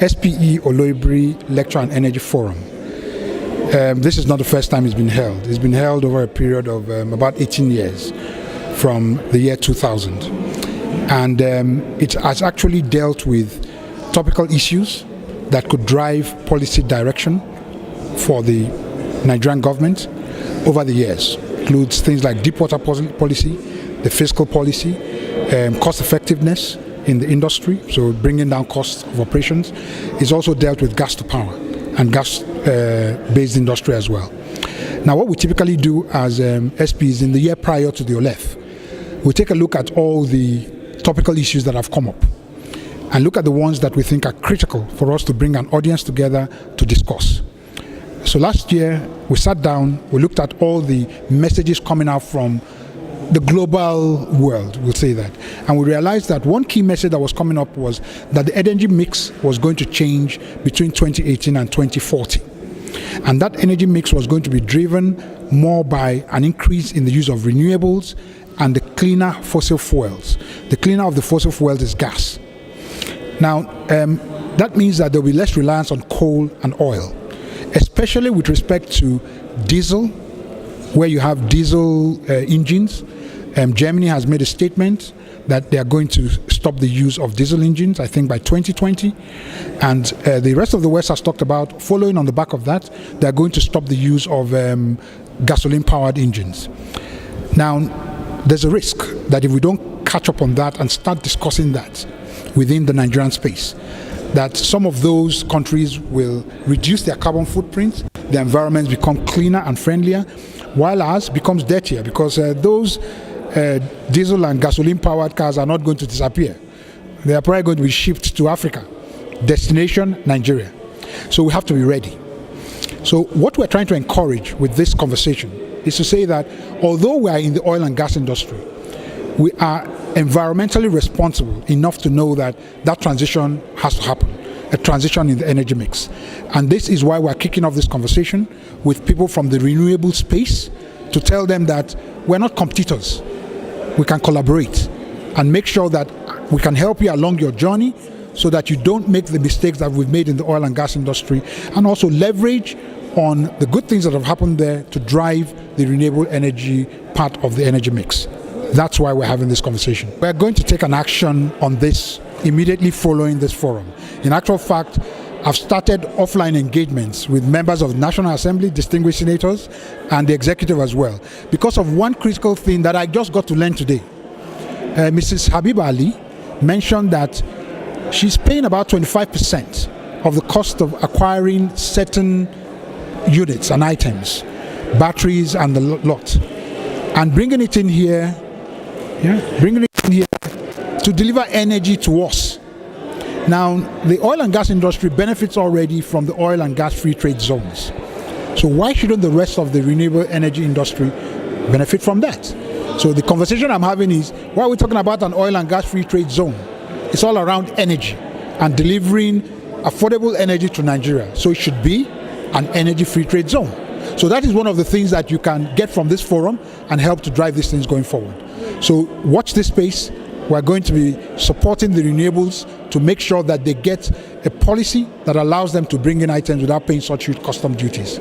SPE OLEF Lecture on Energy Forum. This is not the first time it's been held. It's been held over a period of about 18 years from the year 2000. And it has actually dealt with topical issues that could drive policy direction for the Nigerian government over the years. It includes things like deep water policy, the fiscal policy, cost effectiveness in the industry, so bringing down costs of operations. It's also dealt with gas to power and gas-based industry as well. Now, what we typically do as SPs in the year prior to the OLEF, we take a look at all the topical issues that have come up and look at the ones that we think are critical for us to bring an audience together to discuss. So last year, we sat down, we looked at all the messages coming out from the global world, we'll say that. And we realized that one key message that was coming up was that the energy mix was going to change between 2018 and 2040. And that energy mix was going to be driven more by an increase in the use of renewables and the cleaner fossil fuels. The cleaner of the fossil fuels is gas. Now, that means that there will be less reliance on coal and oil, especially with respect to diesel, where you have diesel engines. Germany has made a statement that they are going to stop the use of diesel engines, I think by 2020. And the rest of the West has talked about, following on the back of that, they are going to stop the use of gasoline-powered engines. Now, there's a risk that if we don't catch up on that and start discussing that within the Nigerian space, that some of those countries will reduce their carbon footprints, the environments become cleaner and friendlier, while ours becomes dirtier, because those diesel and gasoline-powered cars are not going to disappear. They are probably going to be shipped to Africa. Destination, Nigeria. So we have to be ready. So what we're trying to encourage with this conversation is to say that although we are in the oil and gas industry, we are environmentally responsible enough to know that that transition has to happen, a transition in the energy mix. And this is why we're kicking off this conversation with people from the renewable space to tell them that we're not competitors. We can collaborate and make sure that we can help you along your journey so that you don't make the mistakes that we've made in the oil and gas industry, and also leverage on the good things that have happened there to drive the renewable energy part of the energy mix. That's why we're having this conversation. We're going to take an action on this immediately following this forum. In actual fact, I've started offline engagements with members of the National Assembly, distinguished senators, and the executive as well, because of one critical thing that I just got to learn today. Mrs. Habiba Ali mentioned that she's paying about 25% of the cost of acquiring certain units and items, batteries and the lot, and bringing it in here to deliver energy to us. Now, the oil and gas industry benefits already from the oil and gas free trade zones. So why shouldn't the rest of the renewable energy industry benefit from that? So the conversation I'm having is, why are we talking about an oil and gas free trade zone? It's all around energy and delivering affordable energy to Nigeria. So it should be an energy free trade zone. So that is one of the things that you can get from this forum and help to drive these things going forward. So watch this space. We're going to be supporting the renewables to make sure that they get a policy that allows them to bring in items without paying such huge custom duties.